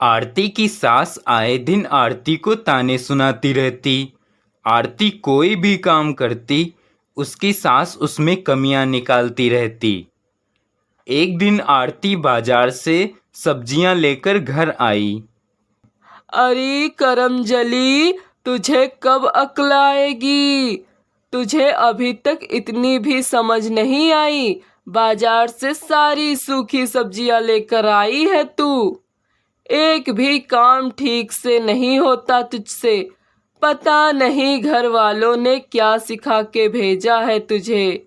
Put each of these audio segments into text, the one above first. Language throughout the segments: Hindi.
आरती की सास आए दिन आरती को ताने सुनाती रहती। आरती कोई भी काम करती, उसकी सास उसमें कमियां निकालती रहती। एक दिन आरती बाजार से सब्जियां लेकर घर आई। अरे करमजली, तुझे कब अक्ल आएगी? तुझे अभी तक इतनी भी समझ नहीं आई। बाजार से सारी सूखी सब्जियां लेकर आई है तू। एक भी काम ठीक से नहीं होता तुझसे। पता नहीं घर वालों ने क्या सिखा के भेजा है तुझे।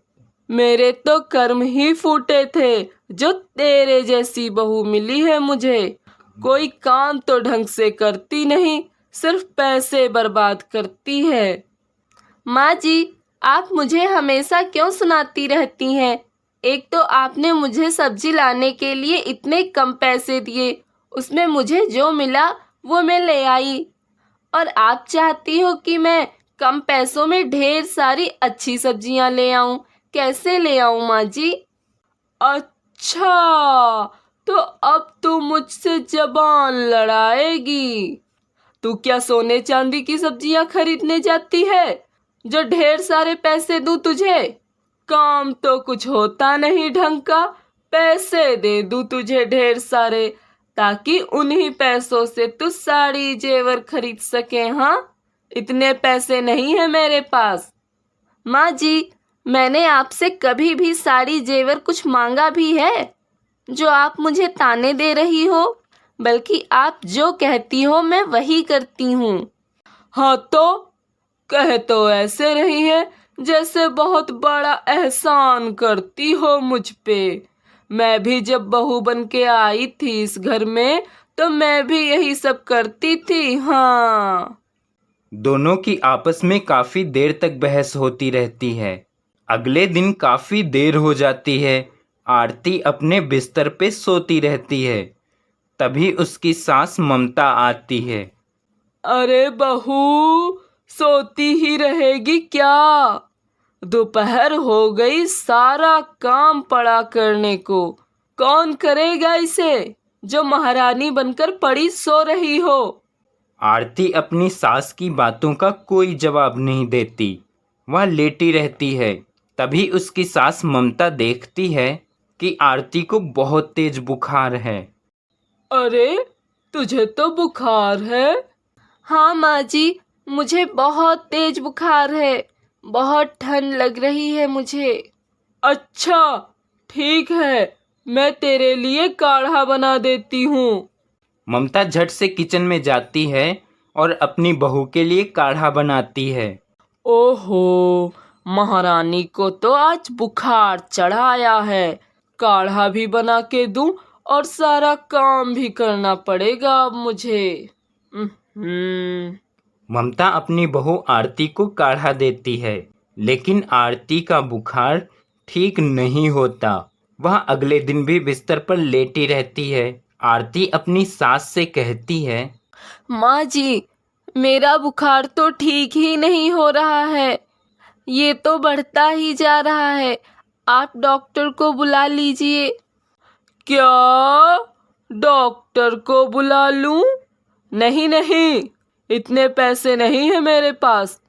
मेरे तो कर्म ही फूटे थे जो तेरे जैसी बहू मिली है मुझे। कोई काम तो ढंग से करती नहीं, सिर्फ पैसे बर्बाद करती है। माँ जी, आप मुझे हमेशा क्यों सुनाती रहती हैं? एक तो आपने मुझे सब्जी लाने के लिए इतने कम पैसे दिए, उसमें मुझे जो मिला वो मैं ले आई। और आप चाहती हो कि मैं कम पैसों में ढेर सारी अच्छी सब्जियां ले आऊं। कैसे ले आऊं माँ जी? अच्छा, तो अब तू मुझसे जबान लड़ाएगी? तू क्या सोने चांदी की सब्जियां खरीदने जाती है जो ढेर सारे पैसे दूं तुझे? काम तो कुछ होता नहीं ढंग का। पैसे दे दूं तुझे ढेर सारे, ताकि उन्हीं पैसों से तू साड़ी जेवर खरीद सके। हाँ, इतने पैसे नहीं है मेरे पास। माँ जी, मैंने आपसे कभी भी साड़ी जेवर कुछ मांगा भी है जो आप मुझे ताने दे रही हो? बल्कि आप जो कहती हो मैं वही करती हूँ। हाँ तो कह तो ऐसे रही है जैसे बहुत बड़ा एहसान करती हो मुझ पे। मैं भी जब बहू बन के आई थी इस घर में तो मैं भी यही सब करती थी। हाँ। दोनों की आपस में काफी देर तक बहस होती रहती है। अगले दिन काफी देर हो जाती है। आरती अपने बिस्तर पे सोती रहती है। तभी उसकी सास ममता आती है। अरे बहू, सोती ही रहेगी क्या? दोपहर हो गई, सारा काम पड़ा करने को। कौन करेगा इसे जो महारानी बनकर पड़ी सो रही हो? आरती अपनी सास की बातों का कोई जवाब नहीं देती। वह लेटी रहती है। तभी उसकी सास ममता देखती है कि आरती को बहुत तेज बुखार है। अरे, तुझे तो बुखार है? हाँ माँ जी, मुझे बहुत तेज बुखार है। बहुत ठंड लग रही है मुझे। अच्छा, ठीक है, मैं तेरे लिए काढ़ा बना देती हूँ। ममता झट से किचन में जाती है और अपनी बहू के लिए काढ़ा बनाती है। ओहो, महारानी को तो आज बुखार चढ़ाया है। काढ़ा भी बना के दूं और सारा काम भी करना पड़ेगा अब मुझे। ममता अपनी बहू आरती को काढ़ा देती है, लेकिन आरती का बुखार ठीक नहीं होता। वह अगले दिन भी बिस्तर पर लेटी रहती है। आरती अपनी सास से कहती है, माँ जी, मेरा बुखार तो ठीक ही नहीं हो रहा है। ये तो बढ़ता ही जा रहा है। आप डॉक्टर को बुला लीजिए। क्या? डॉक्टर को बुला लूं? नहीं नहीं, इतने पैसे नहीं है मेरे पास।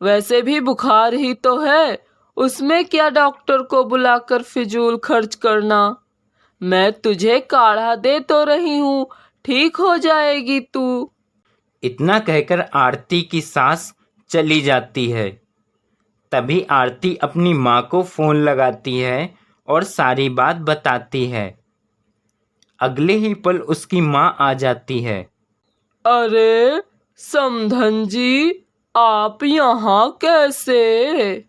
वैसे भी बुखार ही तो है, उसमें क्या डॉक्टर को बुलाकर फिजूल खर्च करना। मैं तुझे काढ़ा दे तो रही हूँ, ठीक हो जाएगी तू। इतना कहकर आरती की सास चली जाती है। तभी आरती अपनी माँ को फोन लगाती है और सारी बात बताती है। अगले ही पल उसकी माँ आ जाती है। अरे समधन जी, आप यहाँ कैसे?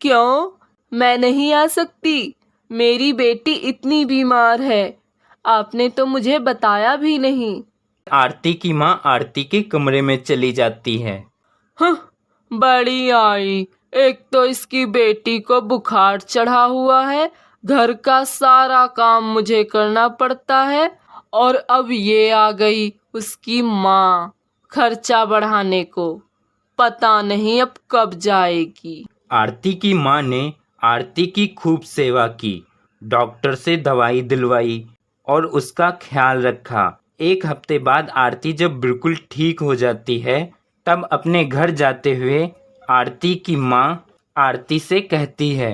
क्यों? मैं नहीं आ सकती? मेरी बेटी इतनी बीमार है, आपने तो मुझे बताया भी नहीं। आरती की माँ आरती के कमरे में चली जाती है। हं, बड़ी आई। एक तो इसकी बेटी को बुखार चढ़ा हुआ है, घर का सारा काम मुझे करना पड़ता है, और अब ये आ गई उसकी माँ खर्चा बढ़ाने को। पता नहीं अब कब जाएगी। आरती की माँ ने आरती की खूब सेवा की, डॉक्टर से दवाई दिलवाई और उसका ख्याल रखा। एक हफ्ते बाद आरती जब बिल्कुल ठीक हो जाती है तब अपने घर जाते हुए आरती की माँ आरती से कहती है,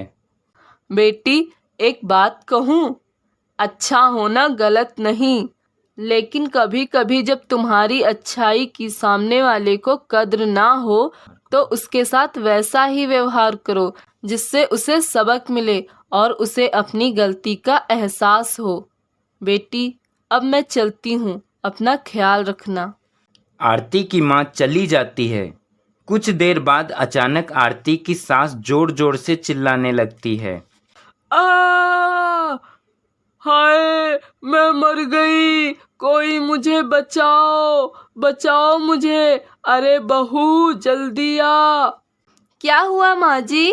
बेटी एक बात कहूँ, अच्छा होना गलत नहीं, लेकिन कभी कभी जब तुम्हारी अच्छाई की सामने वाले को कद्र ना हो तो उसके साथ वैसा ही व्यवहार करो जिससे उसे सबक मिले और उसे अपनी गलती का एहसास हो। बेटी अब मैं चलती हूँ, अपना ख्याल रखना। आरती की माँ चली जाती है। कुछ देर बाद अचानक आरती की सास जोर जोर से चिल्लाने लगती है। आ हाय मैं मर गई, कोई मुझे बचाओ, बचाओ मुझे, अरे बहू जल्दी आ। क्या हुआ माँ जी?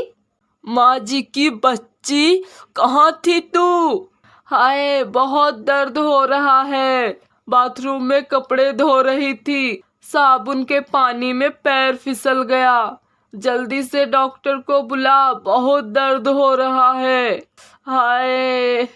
माँ जी की बच्ची कहाँ थी तू? हाय बहुत दर्द हो रहा है, बाथरूम में कपड़े धो रही थी, साबुन के पानी में पैर फिसल गया, जल्दी से डॉक्टर को बुला, बहुत दर्द हो रहा है। हाय।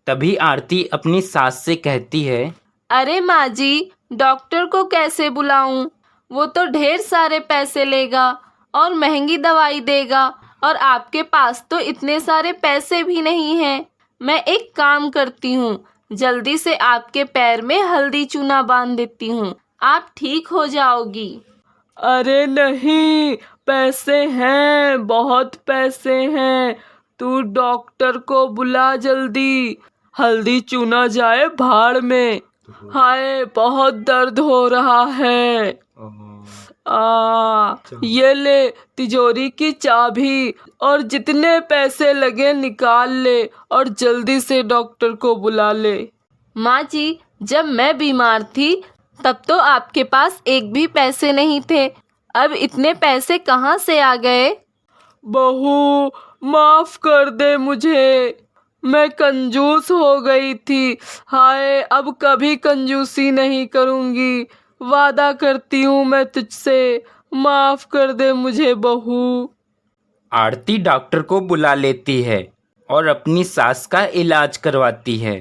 तभी आरती अपनी सास से कहती है, अरे माँ जी, डॉक्टर को कैसे बुलाऊं? वो तो ढेर सारे पैसे लेगा और महंगी दवाई देगा और आपके पास तो इतने सारे पैसे भी नहीं हैं। मैं एक काम करती हूँ, जल्दी से आपके पैर में हल्दी चूना बांध देती हूँ, आप ठीक हो जाओगी। अरे नहीं, पैसे हैं, बहुत पैसे हैं, तू डॉक्टर को बुला जल्दी, हल्दी चूना जाए भाड़ में। हाय बहुत दर्द हो रहा है। ये ले तिजोरी की चाबी और जितने पैसे लगे निकाल ले और जल्दी से डॉक्टर को बुला ले। माँ जी, जब मैं बीमार थी तब तो आपके पास एक भी पैसे नहीं थे, अब इतने पैसे कहाँ से आ गए? बहू माफ कर दे मुझे, मैं कंजूस हो गई थी। हाय अब कभी कंजूसी नहीं करूँगी, वादा करती हूँ मैं तुझसे, माफ कर दे मुझे बहू। आरती डॉक्टर को बुला लेती है और अपनी सास का इलाज करवाती है।